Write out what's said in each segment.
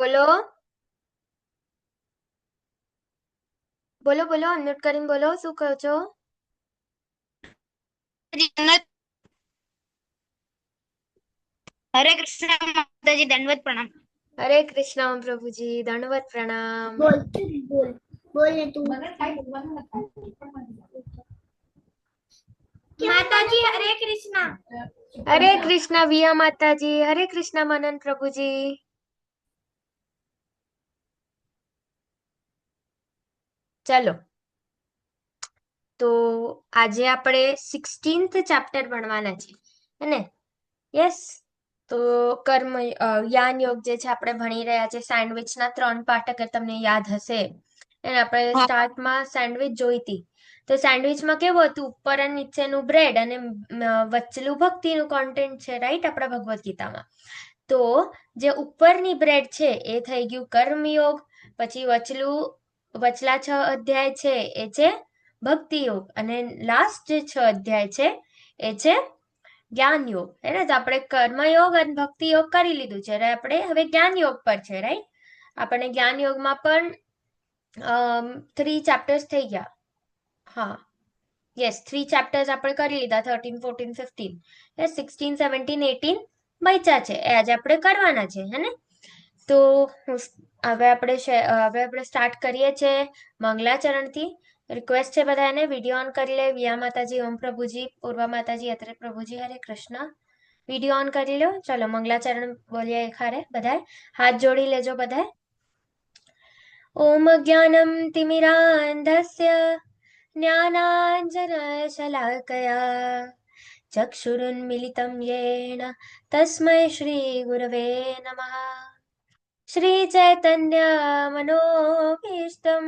બોલો બોલો બોલો અનમ્યુટ કરીને બોલો, શું કહો છો? जन्नत। हरे कृष्ण माता जी, दंडवत प्रणाम। हरे कृष्णा प्रभुजी, दंडवत प्रणाम। बोल बोल बोल ने तू। माता जी हरे कृष्णा। हरे कृष्णा विया माता जी, हरे कृष्णा मनन प्रभुजी। ચલો, તો આજે આપણે 16th ચેપ્ટર ભણવાના છે, હે ને? યસ. તો જ્ઞાન યોગ જે છે આપણે ભણી રહ્યા છે, સેન્ડવિચના 3 પાર્ટ અગર તમને યાદ હશે. એને આપણે हाँ। સ્ટાર્ટમાં સેન્ડવિચ જોઈ હતી. તો સેન્ડવિચમાં કેવું હતું, ઉપર અને નીચેનું બ્રેડ અને વચ્ચેલું ભક્તિનું કોન્ટેન્ટ છે, રાઈટ, આપણા ભગવદ્ ગીતામાં. તો જે ઉપરની બ્રેડ છે એ થઈ ગયું કર્મયોગ. પછી વચલા 6 અધ્યાય છે એ છે ભક્તિ યોગ, અને લાસ્ટ જે 6 અધ્યાય છે એ છે જ્ઞાન યોગ. હે ને? તો આપણે કર્મયોગ અને ભક્તિ યોગ કરી લીધું છે, આપણે હવે જ્ઞાન યોગ પર છે, રાઈટ. આપણે જ્ઞાન યોગમાં પણ 3 ચેપ્ટર્સ થઈ ગયા. હા, યસ, 3 ચેપ્ટર્સ આપણે કરી લીધા, 13, 14, 15. 16, 17, 18 બચ્યા છે, એ આજે આપણે કરવાના છે, હે ને? તો હવે આપણે સ્ટાર્ટ કરીએ છીએ મંગલાચરણથી. રિક્વેસ્ટ છે બધાને વિડીયો ઓન કરી લે. વિયા માતાજી, ઓમ પ્રભુજી, પૂર્વા માતાજી, અત્રે પ્રભુજી, હરે કૃષ્ણ. વિડીયો ઓન કરી લો. ચલો મંગલાચરણ બોલીએ ખારે બધાએ. હાથ જોડી લેજો બધાએ. ઓમ જ્ઞાનમ તિમિરાંધસ્ય ज्ञानाञ्जनशलाकया चक्षुरुन्मिलितं येन तस्मै श्रीगुरवे नमः। श्रीचैतन्यमनोभीष्टं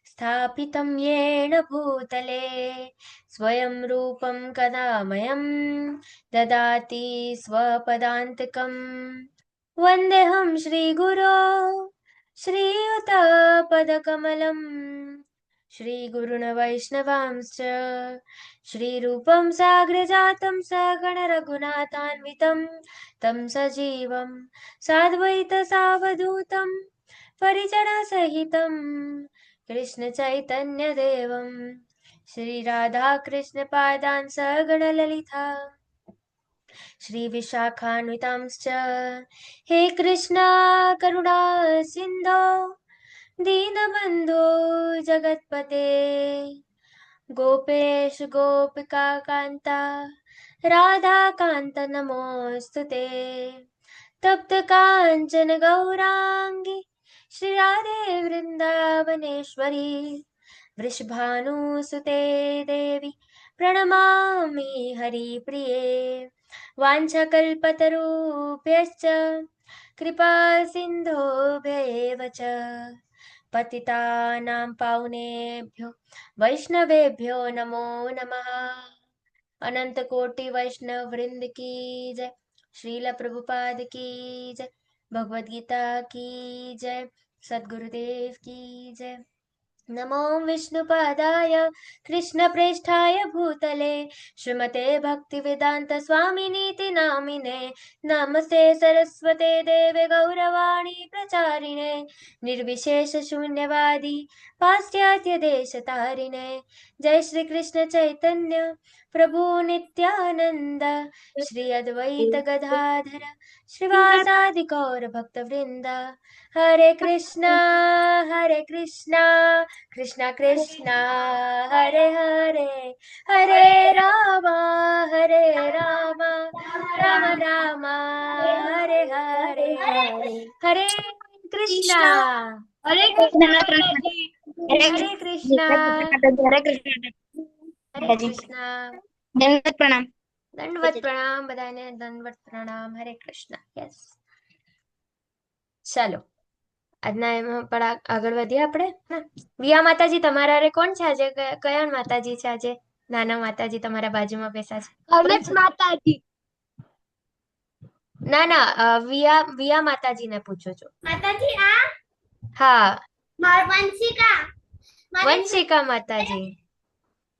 स्थापितं येन भूतले स्वयं रूपं कदामयं ददाति स्वपदान्तिकम्। वन्देऽहं श्रीगुरो श्रीयुतपदकमलम् श्रीगुरुन् वैष्णवांश्च श्रीरूपं साग्रजातं सगणरघुनाथान्वितं तं सजीवं साद्वैतसावधूतं परिजनसहितं कृष्णचैतन्यदेवं श्रीराधाकृष्णपादान् सगणललिता श्रीविशाखान्वितांश्च हे कृष्णा करुणा सिन्धो दीनबन्धो जगत्पते गोपेश गोपिकान्ता राधाकान्त नमोऽस्तु ते। तप्त काञ्चन गौराङ्गी श्रीराधे वृन्दावनेश्वरी वृषभानुसुते देवी प्रणमामि हरिप्रिये। वाञ्छकल्पतरुभ्यश्च कृपा सिन्धुभ्येव च पतितानां पावनेभ्यो वैष्णवेभ्यो नमो नमः। अनंत कोटि वैष्णव वृंद की जय। श्रील प्रभुपाद की जय। भगवद गीता की जय। सद्गुरुदेव की जय। नमो विष्णुपादाय कृष्णप्रेष्ठाय भूतले श्रीमते भक्तिवेदांत स्वामिनीति नामिने नमस्ते सरस्वते देवे गौरवाणी प्रचारिणे निर्विशेष शून्यवादी पाश्चात्य देश तारिणे। जय श्री कृष्ण चैतन्य प्रभु नित्यानंद श्री अद्वैत गदाधर श्रीवासादि गौर भक्त वृंद। हरे कृष्णा कृष्णा कृष्णा हरे हरे, हरे राम हरे राम, राम राम हरे हरे, हरे कृष्णा हरे कृष्णा माता जी। हरे हरे कृष्णा कृष्ण हरे कृष्ण हरे माता जी। कृष्णा। दंडवत प्रणाम। दंडवत प्रणाम बधाने, दंडवत प्रणाम। हरे कृष्णा। यस, ચાલો આજના એમાં પણ આગળ વધીએ આપણે. હા, વિયા માતાજી તમારા હારે કોણ છે આજે? કયા માતાજી છે આજે? નાના માતાજી તમારા બાજુમાં બેસા છે. गणेश माता जी। ના ના, વિયા માતાજીને પૂછું છું. माता जी आ હા, वंशिका मारे વંશિકા માતાજી.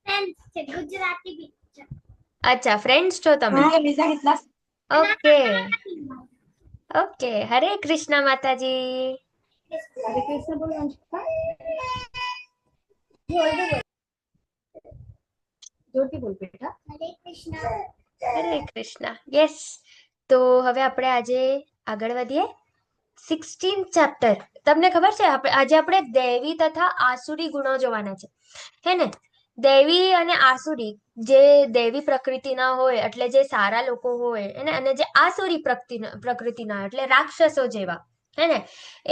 फ्रेंड्स છે ગુજરાતી બી છે। અચ્છા, ફ્રેન્ડ્સ છો તમે? હા વિઝા કેટલા ઓકે, ઓકે, હરે કૃષ્ણ માતાજી. हरे कृष्ण बोलो अंशिका जोर से बोल जोर के बोल बेटा हरे कृष्ण હરે કૃષ્ણ. યસ. તો હવે આપણે આજે આગળ વધીએ. 16th chapter. તમને ખબર છે આજે આપણે દૈવી તથા આસુરી ગુણો જોવાના છે, હે ને? દૈવી અને આસુરી, જે દૈવી પ્રકૃતિના હોય એટલે જે સારા લોકો હોય એને, અને જે આસુરી પ્રકૃતિના એટલે રાક્ષસો જેવા, હે ને?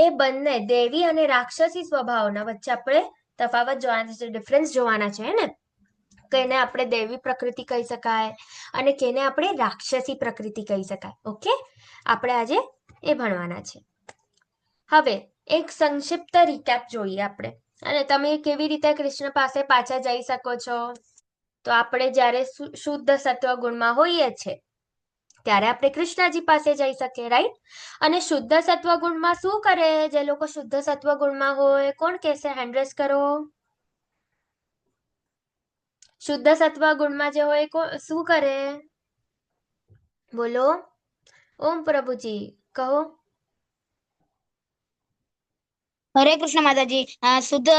એ બંને દેવી અને રાક્ષસી સ્વભાવના વચ્ચે આપણે તફાવત જોવાના છે, ડિફરન્સ જોવાના છે, હે ને? કેને આપણે દેવી પ્રકૃતિ કહી શકાય અને કેને આપણે રાક્ષસી પ્રકૃતિ કહી શકાય. ઓકે, આપણે આજે એ ભણવાના છે. હવે એક સંક્ષિપ્ત રીકેપ જોઈએ આપણે, અને તમે કેવી રીતે કૃષ્ણ પાસે પાછા જઈ શકો છો. તો આપણે જ્યારે શુદ્ધ સત્વ ગુણમાં હોઈએ છે ત્યારે આપણે કૃષ્ણજી પાસે જઈ શકીએ, રાઈટ? અને શુદ્ધ સત્વ ગુણમાં શું કરે જે લોકો શુદ્ધ સત્વ ગુણમાં હોય? કોણ કહેશે? હેન્ડ રેઝ કરો. શુદ્ધ સત્વ ગુણમાં જે હોય શું કરે? બોલો. ઓમ પ્રભુજી કહો. હરે કૃષ્ણ માતાજી. શુદ્ધ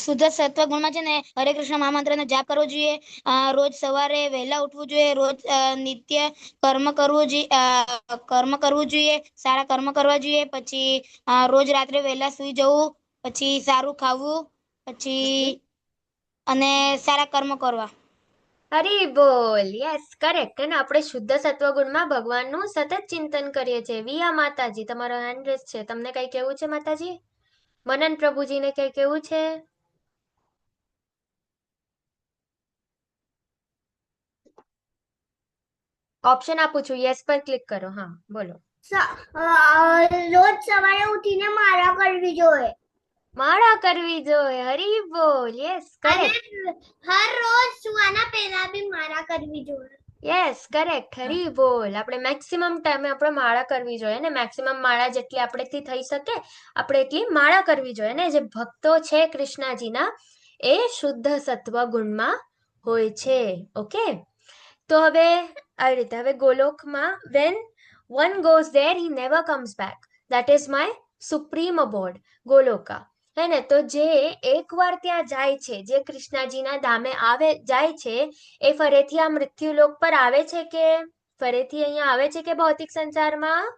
શુદ્ધ સત્વ ગુણમાં છે ને હરે કૃષ્ણ મહામંત્રનો જાપ કરવો જોઈએ. રોજ સવારે વહેલા ઉઠવું જોઈએ. રોજ નિત્ય કર્મ કરવું જોઈએ. સારા કર્મ કરવા જોઈએ. પછી રોજ રાત્રે વહેલા સુઈ જવું. પછી સારું ખાવું. પછી અને સારા કર્મ કરવા. હરી બોલ. Yes, correct. અને આપણે શુદ્ધ સત્વ ગુણમાં ભગવાનનું સતત ચિંતન કરીએ છીએ. વિયા માતાજી, તમારો હેન્ડ રેઝ છે. તમને કઈ કેવું છે માતાજી? મનન પ્રભુજીને કઈ કેવું છે? ઓપ્શન આપું છું, યસ પર ક્લિક કરો. હા, બોલો. રોજ સવારે ઉઠીને માળા કરવી જોઈએ. માળા કરવી જોઈએ. હરી બોલ. Yes, correct. હર રોજ સુવાના પહેલા બી માળા કરવી જોઈએ. Yes, correct. હરી બોલ. આપણે મેક્સિમમ ટાઈમે આપણે માળા કરવી જોઈએ ને. મેક્સિમમ માળા જેટલી આપણેથી થઈ શકે આપણે એટલી માળા કરવી જોઈએ ને. જે ભક્તો છે કૃષ્ણજીના એ શુદ્ધ સત્વ ગુણમાં હોય છે. ઓકે, તો હવે આવી રીતે હવે ગોલોકમાં when one goes there he never comes back. That is my supreme abode, Goloka. હે ને? તો જે એકવાર ત્યાં જાય છે, જે કૃષ્ણજીના ધામે જાય છે, એ ફરીથી આ મૃત્યુલોક પર આવે છે કે ફરીથી અહીંયા આવે છે કે ભૌતિક સંસારમાં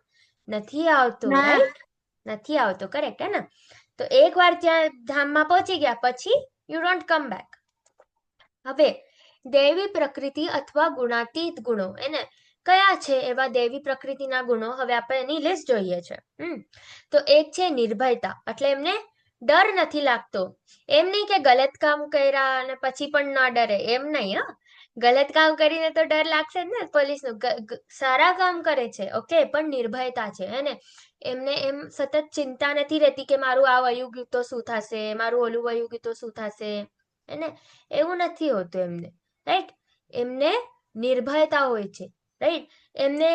નથી આવતો, રાઈટ? નથી આવતો, કરેક્ટ, હે ને? તો એકવાર ત્યાં ધામમાં પહોંચી ગયા પછી યુ ડોન્ટ કમ બેક. હવે દેવી પ્રકૃતિ અથવા ગુણાતીત ગુણો, એને કયા છે એવા દેવી પ્રકૃતિના ગુણો? હવે આપણે એની લિસ્ટ જોઈએ છે. તો એક છે નિર્ભયતા, એટલે એમને ડર નથી લાગતો. એમ નહીં કે ગલત કામ કર્યા અને પછી પણ ના ડરે, એમ નહીં. હા, ગલત કામ કરીને તો ડર લાગશે જ ને પોલીસનું. સારા કામ કરે છે, ઓકે, પણ નિર્ભયતા છે, એને એમને એમ સતત ચિંતા નથી રહેતી કે મારું આ વયું ગયું તો શું થશે, મારું ઓલું વયું ગયું તો શું થશે, એને એવું નથી હોતું એમને, રાઈટ? એમને નિર્ભયતા હોય છે, રાઈટ? એમને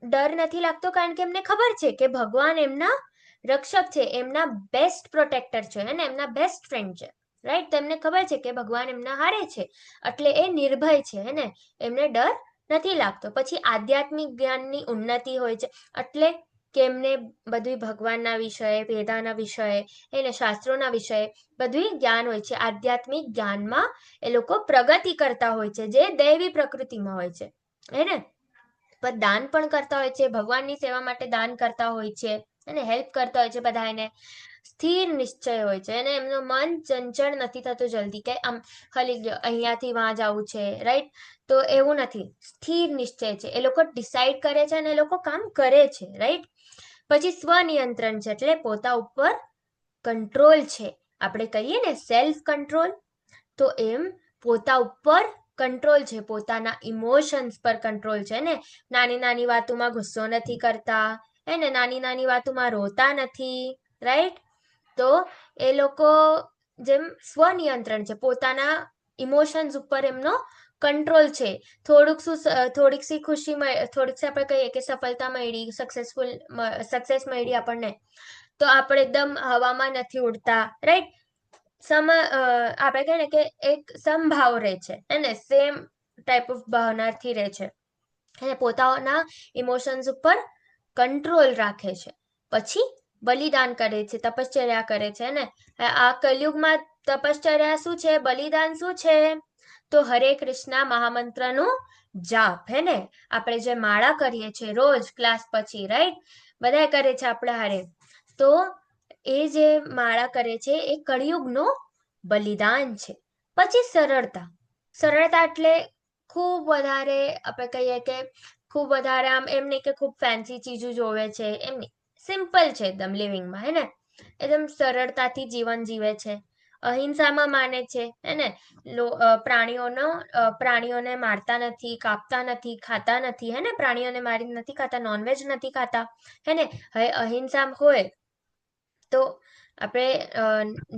ડર નથી લાગતો કારણ કે એમને ખબર છે કે ભગવાન એમના રક્ષક છે, એમના બેસ્ટ પ્રોટેક્ટર છે અને એમના બેસ્ટ ફ્રેન્ડ છે, રાઈટ? તેમને ખબર છે કે ભગવાન એમના હારે છે, એટલે એ નિર્ભય છે, હે ને? એમને ડર નથી લાગતો. પછી આધ્યાત્મિક જ્ઞાનની ઉન્નતિ હોય છે, એટલે કે એમને બધું ભગવાનના વિષય, વેદાના વિષય, એને શાસ્ત્રોના વિષય બધું જ્ઞાન હોય છે. આધ્યાત્મિક જ્ઞાનમાં એ લોકો પ્રગતિ કરતા હોય છે, જે દૈવી પ્રકૃતિમાં હોય છે, હે ને? પણ દાન પણ કરતા હોય છે, ભગવાનની સેવા માટે દાન કરતા હોય છે અને હેલ્પ કરતા હોય છે બધા. એને સ્થિર નિશ્ચય હોય છે અને એમનું મન ચંચળ નથી થતું જલ્દી, કે આમ ખાલી અહીંયાથી વાં જવું છે, રાઈટ? તો એવું નથી. સ્થિર નિશ્ચય છે, એ લોકો ડિસાઈડ કરે છે અને એ લોકો કામ કરે છે, રાઈટ? પછી સ્વનિયંત્રણ છે, એટલે પોતા ઉપર કંટ્રોલ છે. આપણે કહીએ ને સેલ્ફ કંટ્રોલ, તો એમ પોતા ઉપર કંટ્રોલ છે, પોતાના ઇમોશન્સ પર કંટ્રોલ છે ને. નાની નાની વાતોમાં ગુસ્સો નથી કરતા, એને નાની નાની વાતોમાં રોતા નથી, રાઈટ? તો એ લોકો જેમ સ્વનિયંત્રણ છે, પોતાના ઇમોશન્સ ઉપર એમનો કંટ્રોલ છે. થોડીક સી ખુશી, થોડીક સી આપણે કહીએ કે સફળતા મળી, સક્સેસ મળી આપણને, તો આપણે એકદમ હવામાં નથી ઉડતા, રાઈટ? આપણે કહીએ ને કે એક સમભાવ રહે છે, એને સેમ ટાઈપ ઓફ ભાવનાથી રહે છે, અને પોતાના ઇમોશન્સ ઉપર કંટ્રોલ રાખે છે, પછી બલિદાન કરે છે, તપશ્ચર્યા કરે છે ને. આ કલયુગમાં તપશ્ચર્યા શું છે, બલિદાન શું છે? તો હરે કૃષ્ણ મહામંત્રનું જાપ, હે ને. આપણે જે માળા કરીએ છીએ રોજ ક્લાસ પછી, રાઈટ, બધા કરે છે આપણે હારે. તો એ જે માળા કરે છે એ કળિયુગનું બલિદાન છે. પછી સરળતા. સરળતા એટલે ખૂબ વધારે આપણે કહીએ કે ખૂબ વધારે આમ એમ નહીં કે ખૂબ ફેન્સી ચીજો જોવે છે, એમ નહીં, સિમ્પલ છે એકદમ લિવિંગમાં, હે ને. એકદમ સરળતાથી જીવન જીવે છે, અહિંસામાં માને છે, હે ને. પ્રાણીઓને મારતા નથી, કાપતા નથી, ખાતા નથી, હે ને. પ્રાણીઓને મારી નથી ખાતા, નોનવેજ નથી ખાતા, હે ને. હવે અહિંસા હોય તો આપણે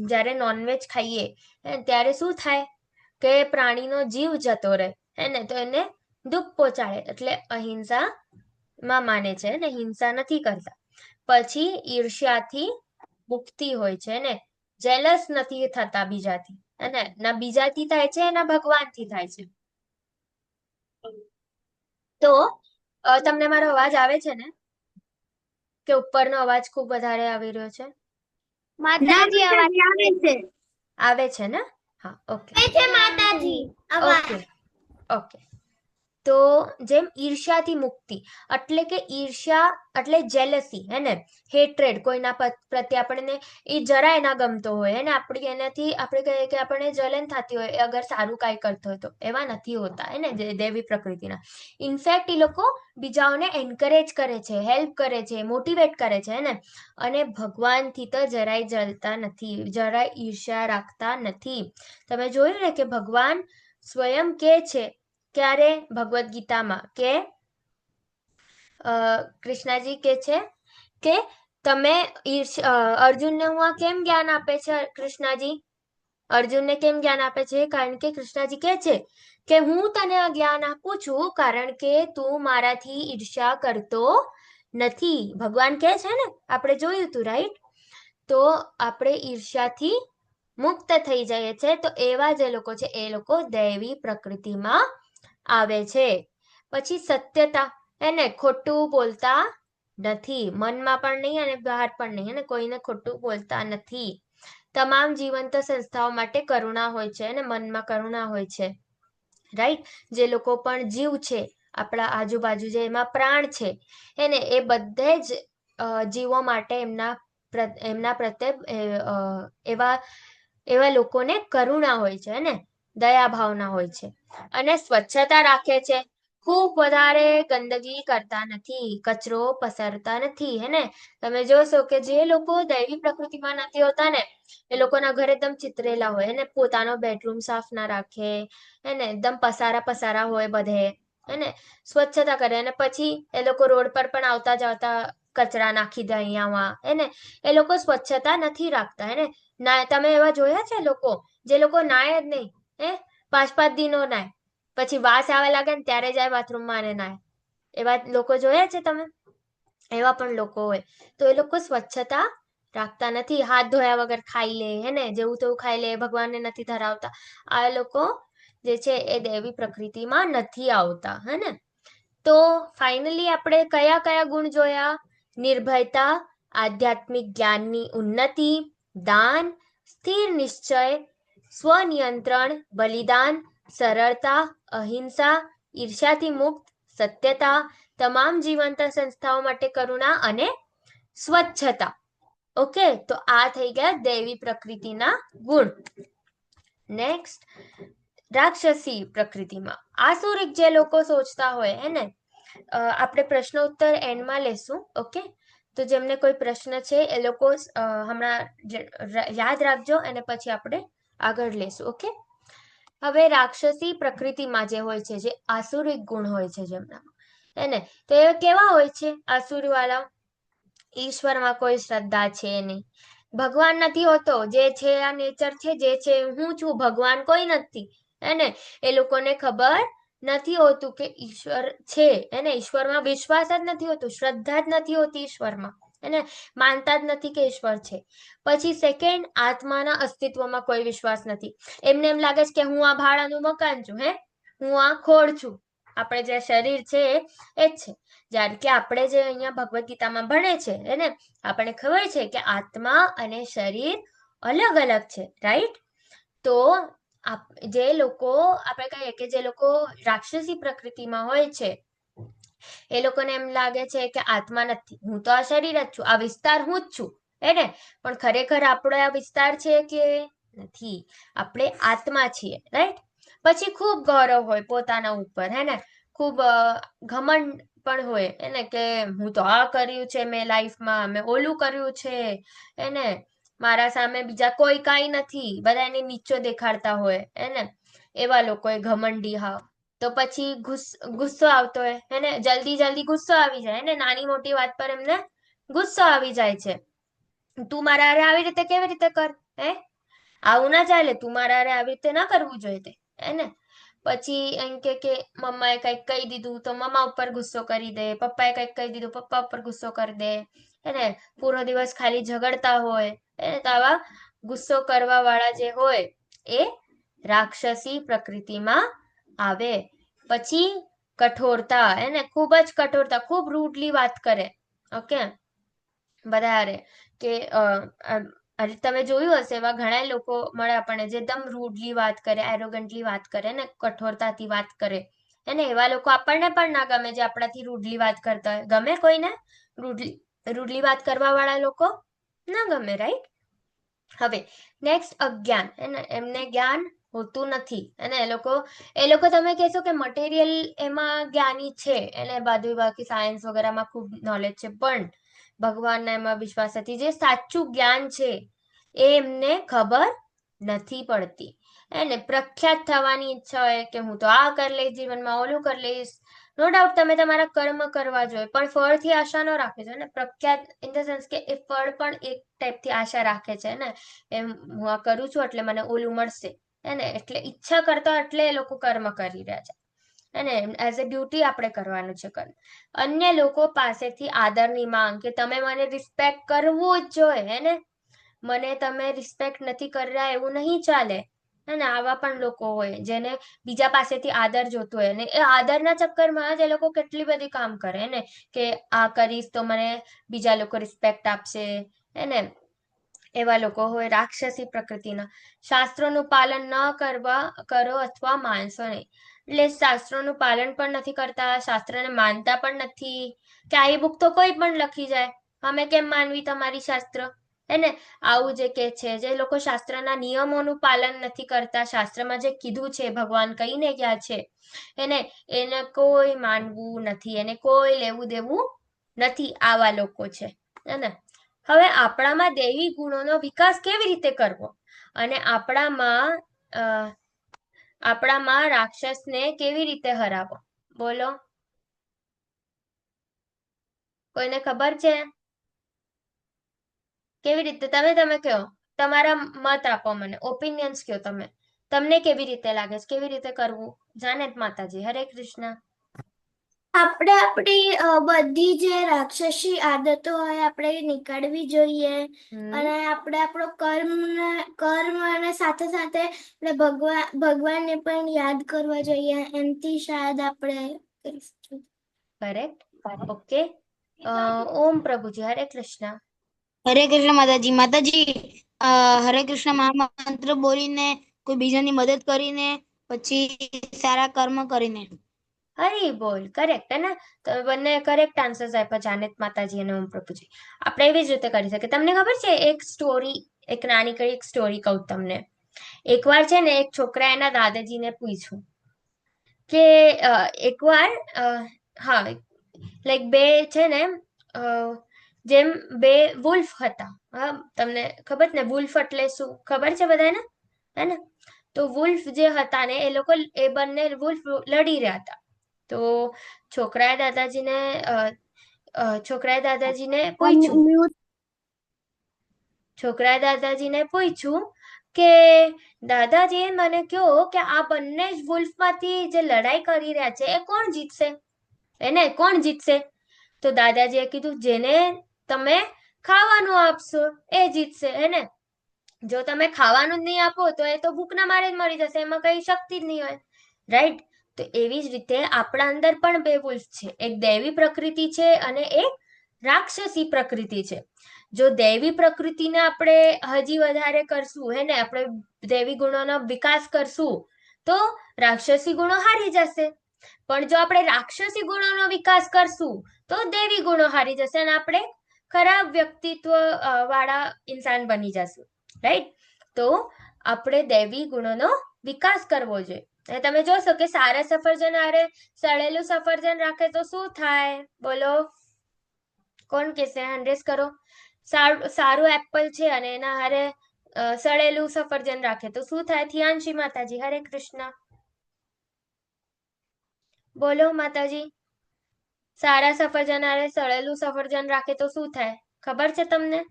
જ્યારે નોનવેજ ખાઈએ ત્યારે શું થાય કે પ્રાણીનો જીવ જતો રહે, હે ને. તો એને દુઃખ પહોંચાડે, એટલે અહિંસામાં માને છે ને, હિંસા નથી કરતા. પછી ઈર્ષ્યાથી મુક્તિ હોય છે ને, જેલસ નથી થતા બીજાથી, હે ને. ના બીજાથી થાય છે ના ભગવાનથી થાય છે. તો તમને મારો અવાજ આવે છે ને, કે ઉપરનો અવાજ ખૂબ વધારે આવી રહ્યો છે? માતાજી અવાજ આવે છે ને? હા, ઓકે છે માતાજી અવાજ. Okay okay. તો જેમ ઈર્ષ્યાથી મુક્તિ, એટલે કે ઈર્ષ્યા એટલે જેલસી, હે ને. હેટ્રેડ, કોઈના પ્રત્યે આપણને એ જરાય ના ગમતો હોય, હે ને. આપણી એનાથી આપણે કહીએ કે આપણને જલન થતી હોય અગર સારું કાંઈ કરતો હોય તો. એવા નથી હોતા, હે ને, દેવી પ્રકૃતિના. ઇનફેક્ટ એ લોકો બીજાઓને એન્કરેજ કરે છે, હેલ્પ કરે છે, મોટિવેટ કરે છે, હે ને. અને ભગવાનથી તો જરાય જલતા નથી, જરાય ઈર્ષ્યા રાખતા નથી. તમે જોયું ને કે ભગવાન સ્વયં કે છે ક્યારે, ભગવદ્ ગીતામાં, કે કૃષ્ણજી કે છે કે તમે અર્જુનને હું આ કેમ જ્ઞાન આપે છે કૃષ્ણજી? અર્જુનને કેમ જ્ઞાન આપે છે? કારણ કે કૃષ્ણજી કે છે કે હું તને આ જ્ઞાન આપું છું કારણ કે તું મારાથી ઈર્ષ્યા કરતો નથી. ભગવાન કે છે ને, આપણે જોયું તું, રાઈટ. તો આપણે ઈર્ષ્યાથી મુક્ત થઈ જઈએ છે. તો એવા જે લોકો છે એ લોકો દૈવી પ્રકૃતિમાં આવે છે. પછી સત્યતા, એને ખોટું બોલતા નથી, મનમાં પણ નહીં અને બહાર પણ નહીં, અને કોઈને ખોટું બોલતા નથી. તમામ જીવંત સંસ્થાઓ માટે કરુણા હોય છે અને મનમાં કરુણા હોય છે, રાઈટ. જે લોકો પણ જીવ છે આપણા આજુબાજુ, જે એમાં પ્રાણ છે, એને એ બધે જ જીવો માટે એમના પ્રત્યે એવા લોકોને કરુણા હોય છે ને દયા ભાવના હોય છે. અને સ્વચ્છતા રાખે છે, ખૂબ વધારે ગંદકી કરતા નથી, કચરો પસરતા નથી, હે ને. તમે જોશો કે જે લોકો દૈવી પ્રકૃતિમાં નથી હોતા ને એ લોકોના ઘર એકદમ ચિતરેલા હોય, એને પોતાનો બેડરૂમ સાફ ના રાખે, એને એકદમ પસારા હોય બધે, એને સ્વચ્છતા કરે. અને પછી એ લોકો રોડ પર પણ આવતા જતા કચરા નાખી દે અહીંયામાં, એને એ લોકો સ્વચ્છતા નથી રાખતા, એને. ના, તમે એવા જોયા છે લોકો જે લોકો નાય જ નહીં, 5-5 દિનો નાય, પછી વાસ આવે લાગે ને ત્યારે જાય બાથરૂમમાં અને નાય. એવા લોકો જોયા છે તમે? એવા પણ લોકો હોય. તો એ લોકો સ્વચ્છતા રાખતા નથી, હાથ ધોયા વગર ખાઈ લે, હે ને, જેવું તેવું ખાઈ લે, ભગવાનને નથી ધરાવતા. આ લોકો જે છે એ દેવી પ્રકૃતિમાં નથી આવતા, હે ને. તો ફાઇનલી આપણે કયા કયા ગુણ જોયા? નિર્ભયતા, આધ્યાત્મિક જ્ઞાનની ઉન્નતિ, દાન, સ્થિર નિશ્ચય, સ્વનિયંત્રણ, બલિદાન, સરળતા, અહિંસા, ઈર્ષ્યાથી મુક્ત, સત્યતા, તમામ જીવંત સંસ્થાઓ માટે કરુણા અને સ્વચ્છતા. ઓકે, તો આ થઈ ગયા દૈવી પ્રકૃતિના ગુણ. નેક્સ્ટ, રાક્ષસી પ્રકૃતિમાં આસુરિક જે લોકો સોચતા હોય, હે ને, આપણે પ્રશ્નોત્તર એન્ડમાં લેશું, ઓકે. તો જેમને કોઈ પ્રશ્ન છે એ લોકો હમણાં યાદ રાખજો અને પછી આપણે આગળ લેશું, ઓકે. હવે રાક્ષસી પ્રકૃતિમાં જે હોય છે, જે આસુરિક ગુણ હોય છે જેમનામાં, હે ને, તો એ કેવા હોય છે આસુરી વાળા? ઈશ્વરમાં કોઈ શ્રદ્ધા છે નહીં, ભગવાન નથી હોતો, જે છે આ નેચર છે, જે છે હું છું, ભગવાન કોઈ નથી, હે ને. એ લોકોને ખબર નથી હોતું કે ઈશ્વર છે, એને ઈશ્વરમાં વિશ્વાસ જ નથી હોતો, શ્રદ્ધા જ નથી હોતી ઈશ્વરમાં, એને માનતા જ નથી કે ઈશ્વર છે. પછી સેકન્ડ, આત્માના અસ્તિત્વમાં કોઈ વિશ્વાસ નથી. એમને એમ લાગે છે કે હું આ ભાડાનું મકાન છું, હું આ ખોડ છું, આપણે જે શરીર છે એ જ છે. જ્યારે કે આપણે જે અહીંયા ભગવદ્ ગીતામાં ભણે છે એને આપણને ખબર છે કે આત્મા અને શરીર અલગ અલગ છે, રાઈટ? તો જે લોકો આપણે કહીએ કે જે લોકો રાક્ષસી પ્રકૃતિમાં હોય છે એ લોકોને એમ લાગે છે કે આત્મા નથી, હું તો આ શરીર જ છું, આ વિસ્તાર હું જ છું, એને પણ ખરેખર આપણો આ વિસ્તાર છે કે નથી, આપણે આત્મા છીએ, રાઈટ? પછી ખૂબ ગૌરવ હોય પોતાના ઉપર, હે ને, ખૂબ ઘમંડ પણ હોય એને કે હું તો આ કર્યું છે મેં લાઈફમાં, મેં ઓલું કર્યું છે, એને મારા સામે બીજા કોઈ કાંઈ નથી, બધા એને નીચો દેખાડતા હોય, એને એવા લોકોએ ઘમંડી હાવ. તો પછી ગુસ્સો આવતો હોય, એને જલ્દી જલ્દી ગુસ્સો આવી જાય, એને નાની મોટી વાત પર એમને ગુસ્સો આવી જાય છે. તું મારા હારે આવી રીતે કેવી રીતે કર, હે, આવું ના ચાલે, તું મારા હારે આવી રીતે ના કરવું જોઈએ તે, એને પછી એમ કે મમ્માએ કંઈક કહી દીધું તો મમ્મા ઉપર ગુસ્સો કરી દે, પપ્પાએ કંઈક કહી દીધું પપ્પા ઉપર ગુસ્સો કરી દે, એને પૂરો દિવસ ખાલી ઝઘડતા હોય, એને તો આવા ગુસ્સો કરવા વાળા જે હોય એ રાક્ષસી પ્રકૃતિમાં આવે. પછી કઠોરતા, એને ખૂબ જ કઠોરતા, ખૂબ રૂડલી વાત કરે, ઓકે, વધારે કે તમે જોયું હશે એવા ઘણા લોકો મળે આપણને જે એકદમ રૂડલી વાત કરે, એરોગન્ટલી વાત કરે ને કઠોરતાથી વાત કરે, એને એવા લોકો આપણને પણ ના ગમે જે આપણાથી રૂડલી વાત કરતા હોય. ગમે કોઈને રૂડલી વાત કરવા વાળા લોકો? ના ગમે, રાઈટ? હવે નેક્સ્ટ અજ્ઞાન, એમને જ્ઞાન હોતું નથી, અને એ લોકો તમે કહેશો કે મટીરિયલ એમાં જ્ઞાની છે, એને બાકી સાયન્સ વગેરેમાં ખૂબ નોલેજ છે, પણ ભગવાનના એમાં વિશ્વાસ નથી, જે સાચું જ્ઞાન છે એ એમને ખબર નથી પડતી. એને પ્રખ્યાત થવાની ઈચ્છા હોય કે હું તો આ કરી લઈશ જીવનમાં, ઓલું કરી લઈશ. નો ડાઉટ તમે તમારા કર્મ કરવા જોઈએ, પણ ફળથી આશા ન રાખવી જોઈએ ને. પ્રખ્યાત ઇન ધ સેન્સ કે એ ફળ પણ એક ટાઈપથી આશા રાખે છે ને, એમ હું આ કરું છું એટલે મને ઓલું મળશે, એને એટલે ઈચ્છા કરતા એટલે એ લોકો કર્મ કરી રહ્યા છે, અને એઝ અ ડ્યુટી આપણે કરવાનું છે કર્મ. અન્ય લોકો પાસેથી આદરની માંગ, કે તમે મને રિસ્પેક્ટ કરવું જ જોઈએ, હેને, મને તમે રિસ્પેક્ટ નથી કરી રહ્યા એવું નહીં ચાલે, અને આવા પણ લોકો હોય જેને બીજા પાસેથી આદર જોતો હોય, અને એ આદરના ચક્કરમાં જ એ લોકો કેટલી બધી કામ કરે ને, કે આ કરીશ તો મને બીજા લોકો રિસ્પેક્ટ આપશે, એને એવા લોકો હોય રાક્ષસી પ્રકૃતિના. શાસ્ત્રોનું પાલન ન કરો અથવા માનશો નહીં, એટલે શાસ્ત્રોનું પાલન પણ નથી કરતા, શાસ્ત્રને માનતા પણ નથી, કે આ બુક તો કોઈ પણ લખી જાય, અમે કેમ માનવી તમારી શાસ્ત્ર, એને આવું જે કે છે, જે લોકો શાસ્ત્રના નિયમોનું પાલન નથી કરતા, શાસ્ત્રમાં જે કીધું છે ભગવાન કહીને ગયા છે એને કોઈ માનવું નથી, એને કોઈ લેવું દેવું નથી, આવા લોકો છે, હેને. હવે આપણામાં દૈવી ગુણોનો વિકાસ કેવી રીતે કરવો, અને આપણામાં રાક્ષસને કેવી રીતે હરાવો, બોલો, કોઈને ખબર છે? કેવી રીતે? તમે કહો, તમારા મત આપો, મને ઓપિનિયન્સ કહો, તમને કેવી રીતે લાગે છે, કેવી રીતે કરવું? જાનેત માતાજી, હરે કૃષ્ણ. આપણે આપણી બધી જે રાક્ષસી આદતો હોય આપણે નીકાળવી જોઈએ, અને આપણે આપણો કર્મ અને સાથે સાથે આપણે ભગવાનને પણ યાદ કરવા જોઈએ, એમથી શાયદ આપણે કરી શકીએ. Correct, okay. ઓમ પ્રભુજી, હરે કૃષ્ણ. હરે કૃષ્ણ માતાજી. માતાજી હરે કૃષ્ણ મહામંત્ર બોલીને, કોઈ બીજાની મદદ કરીને, પછી સારા કર્મ કરીને. હરી બોલ, કરેક્ટ, હે ને? તો બંને કરેક્ટ આન્સર્સ આપ્યા, જાનેત માતાજી અને ઓમ પ્રભુજી. આપણે એવી જ રીતે કરી શકીએ. તમને ખબર છે એક સ્ટોરી, એક નાનીકડી એક સ્ટોરી કહું તમને. એકવાર છે ને એક છોકરા એના દાદાજીને પૂછ્યું કે એકવાર હા, લાઈક બે છે ને જેમ બે વુલ્ફ હતા. હા, તમને ખબર ને વુલ્ફ એટલે શું ખબર છે બધાને, હે ને? તો વુલ્ફ જે હતા ને એ બંને વુલ્ફ લડી રહ્યા હતા. તો છોકરાએ દાદાજીને પૂછ્યું કે દાદાજી મને કહો કે આ બંને જ વુલ્ફમાંથી જે લડાઈ કરી રહ્યા છે એ કોણ જીતશે, કોણ જીતશે? તો દાદાજીએ કીધું જેને તમે ખાવાનું આપશો એ જીતશે, હેને? જો તમે ખાવાનું જ નહીં આપો તો એ તો ભૂખના મારે જ મરી જશે, એમાં કઈ શક્તિ જ નહીં હોય, રાઈટ? તો તો એવી જ રીતે આપણા અંદર પણ બે વુલ્ફ છે, એક દૈવી પ્રકૃતિ છે અને એક રાક્ષસી પ્રકૃતિ છે. જો દૈવી પ્રકૃતિને આપણે હજી વધારે કરશું, હે ને, આપણે દૈવી ગુણોનો વિકાસ કરશું તો રાક્ષસી ગુણો હારી જશે. પણ જો આપણે રાક્ષસી ગુણોનો વિકાસ કરશું તો દૈવી ગુણો હારી જશે અને આપણે ખરાબ વ્યક્તિત્વ વાળા ઇન્સાન બની જશું, રાઈટ? તો આપણે દૈવી ગુણોનો વિકાસ કરવો જોઈએ. અને તમે જોશો કે સારા સફરજન હારે સળેલું સફરજન રાખે તો શું થાય? બોલો, કોણ કહેશે? હેન્ડ કરો. સારું એપલ છે અને એના હારે સળેલું સફરજન રાખે તો શું થાય? થિયાંશી માતાજી, હરે કૃષ્ણ. બોલો માતાજી, સારા સફરજન હારે સળેલું સફરજન રાખે તો શું થાય? ખબર છે તમને?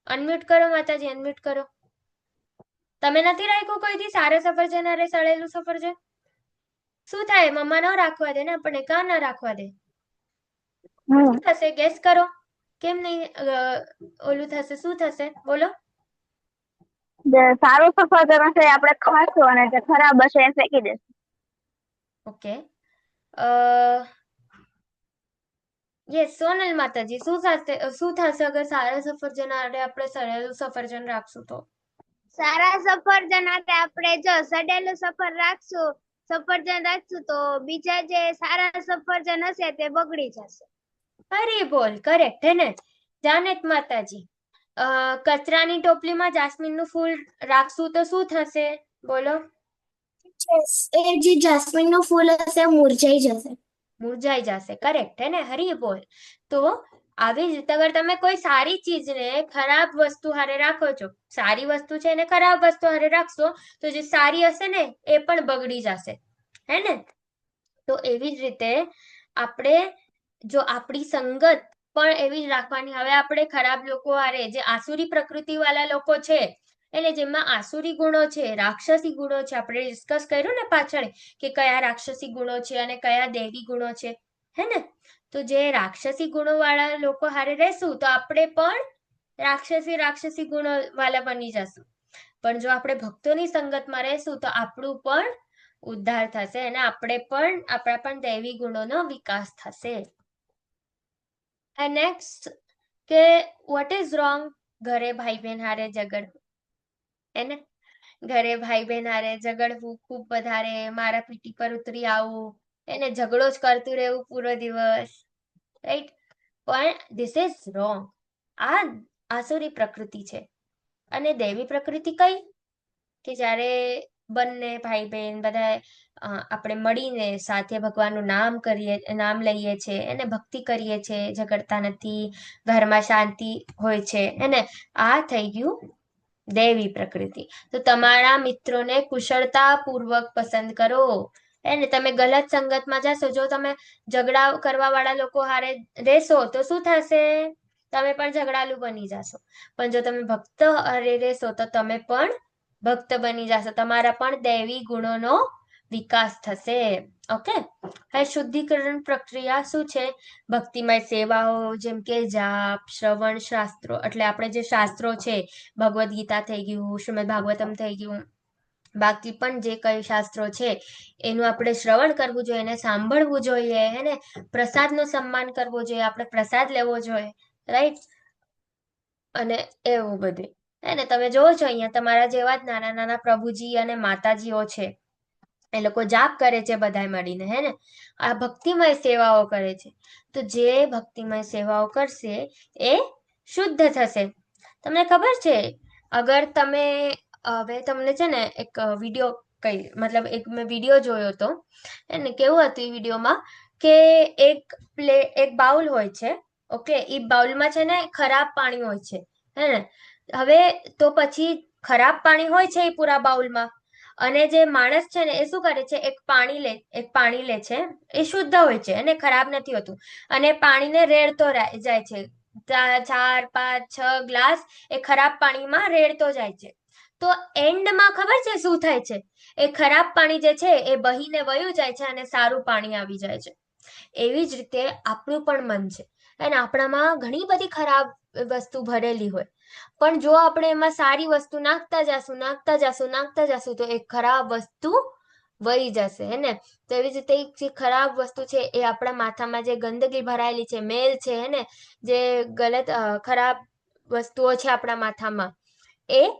અનમ્યુટ કરો માતાજી, અનમ્યુટ કરો. તમે નથી રાખ્યું કોઈથી સારા સફરજન હારે સળેલું સફરજન? શું થાય? મમ્મા ન રાખવા દે ને આપણને, કાં ન રાખવા દે? શું થશે? ગેસ કરો. કેમ નહીં ઓલું થશે? શું થશે? બોલો. જે સારું સફરજન હશે એ આપણે ખાશું અને જે ખરાબ હશે એ ફેંકી દેશું. ઓકે. યસ, સોનલ માતાજી, શું થશે અગર સારા સફરજન હારે આપણે સળેલું સફરજન રાખશું તો? સારા સફરજન હાથે આપણે જો સડેલું સફરજન રાખશું તો બીજા જે સારા સફરજન હશે તે બગડી જશે. અરે બોલ, કરેક્ટ હે ને? જાનેત માતાજી, કચરાની ટોપલીમાં જાસ્મીનનું ફૂલ રાખશું તો શું થશે? બોલો. એ જે જાસ્મીનનું ફૂલ હશે મુરઝાઈ જશે. મુરઝાઈ જશે, કરેક્ટ હે ને? હરી બોલ. તો આવી જ રીતે અગર તમે કોઈ સારી ચીજને ખરાબ વસ્તુ હારે રાખો છો, સારી વસ્તુ છે એને ખરાબ વસ્તુ હારે રાખશો તો જે સારી હશે ને એ પણ બગડી જશે, હે ને? તો એવી જ રીતે આપણે જો આપણી સંગત પણ એવી જ રાખવાની. હવે આપણે ખરાબ લોકો હારે, જે આસુરી પ્રકૃતિ વાળા લોકો છે, એટલે જેમાં આસુરી ગુણો છે, રાક્ષસી ગુણો છે, આપણે ડિસ્કસ કર્યું ને પાછળ કે કયા રાક્ષસી ગુણો છે અને કયા દૈવી ગુણો છે, હે ને? તો જે રાક્ષસી ગુણો વાળા લોકો હારે રહેશું તો આપણે પણ રાક્ષસી ગુણો વાળા બની જશું. પણ જો આપણે ભક્તોની સંગતમાં રહેશું તો આપણું પણ ઉદ્ધાર થશે અને આપણા પણ દૈવી ગુણોનો વિકાસ થશે. નેક્સ્ટ કે વોટ ઇઝ રોંગ ઘરે ભાઈ બહેન હારે ઝઘડવું, એને? ઘરે ભાઈ બહેન હારે ઝઘડવું ખૂબ વધારે, મારા પીઠી પર ઉતરી આવવું, એને ઝઘડો જ કરતું રહેવું પૂરો દિવસ, રાઈટ? પણ ધીસ ઇઝ રોંગ. આ આસુરી પ્રકૃતિ છે. અને દૈવી પ્રકૃતિ કઈ? કે જ્યારે બંને ભાઈ બહેન બધા આપણે મળીને સાથે ભગવાનનું નામ લઈએ છીએ, એને ભક્તિ કરીએ છીએ, ઝઘડતા નથી, ઘરમાં શાંતિ હોય છે, એને આ થઈ ગયું દૈવી પ્રકૃતિ. તો તમારા મિત્રોને કુશળતા પૂર્વક પસંદ કરો. એને તમે ગલત સંગતમાં જશો, જો તમે ઝઘડા કરવા વાળા લોકો હારે રહેશો તો શું થશે? તમે પણ ઝઘડાલુ બની જશો. પણ જો તમે ભક્ત હારે રહેશો તો તમે પણ ભક્ત બની જશો, તમારા પણ દૈવી ગુણોનો વિકાસ થશે. ઓકે. હવે શુદ્ધિકરણ પ્રક્રિયા શું છે? ભક્તિમય સેવાઓ જેમ કે જાપ, શ્રવણ, શાસ્ત્રો, એટલે આપણે જે શાસ્ત્રો છે, ભગવદ્ ગીતા થઈ ગયું, શ્રીમદ ભાગવતમ થઈ ગયું, બાકી પણ જે કઈ શાસ્ત્રો છે એનું આપણે શ્રવણ કરવું જોઈએ, એને સાંભળવું જોઈએ, એને પ્રસાદનો સન્માન કરવો જોઈએ, આપણે પ્રસાદ લેવો જોઈએ, રાઈટ? અને એવું બધું, એને તમે જોવો છો અહીંયા તમારા જેવા જ નાના નાના પ્રભુજી અને માતાજીઓ છે, એ લોકો જાપ કરે છે બધાય મળીને, હે ને? આ ભક્તિમય સેવાઓ કરે છે. તો જે ભક્તિમય સેવાઓ કરશે એ શુદ્ધ થશે. તમને ખબર છે, અગર તમે હવે તમને છે ને એક વિડીયો એક મેં વિડીયો જોયો હતો, એને કેવું હતું એ વિડીયોમાં કે એક બાઉલ હોય છે, ઓકે? એ બાઉલમાં છે ને ખરાબ પાણી હોય છે, હે ને? હવે તો પછી ખરાબ પાણી હોય છે એ પૂરા બાઉલમાં, અને જે માણસ છે ને એ શું કરે છે, એક પાણી લે છે, એ શુદ્ધ હોય છે અને ખરાબ નથી હોતું, અને પાણીને રેડતો જાય છે, 4, 5, 6 ગ્લાસ એ ખરાબ પાણીમાં રેડતો જાય છે. તો એન્ડમાં ખબર છે શું થાય છે? એ ખરાબ પાણી જે છે એ બહીને વયું જાય છે અને સારું પાણી આવી જાય છે. એવી જ રીતે આપણું પણ મન છે, અને આપણામાં ઘણી બધી ખરાબ વસ્તુ ભરેલી હોય, પણ જો આપણે એમાં સારી વસ્તુ નાખતા જશું તો એ ખરાબ વસ્તુ વહી જશે હે ને. તો એવી જ રીતે જે ખરાબ વસ્તુ છે એ આપણા માથામાં જે ગંદકી ભરાયેલી છે, મેલ છે હે ને, જે ગલત ખરાબ વસ્તુઓ છે આપણા માથામાં એ